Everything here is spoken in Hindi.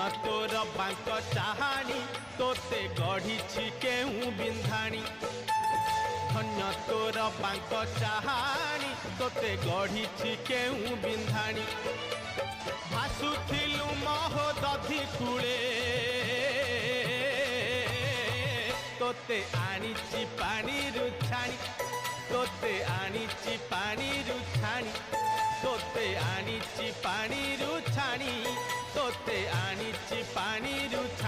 धन्य तोर बांक चाहाणी तोते गढ़ी केहू बिंधाणी धन्य तोर बांक चाहाणी तोते गढ़ी केहू बिंधाणी भासुथिलु महोदधि कूले तोते आनीची पानी रुछाणी तोते आनीची पानी रुछाणी तोते आनीची पानी रुछाणी तोते आनीची पानी रुछाणी।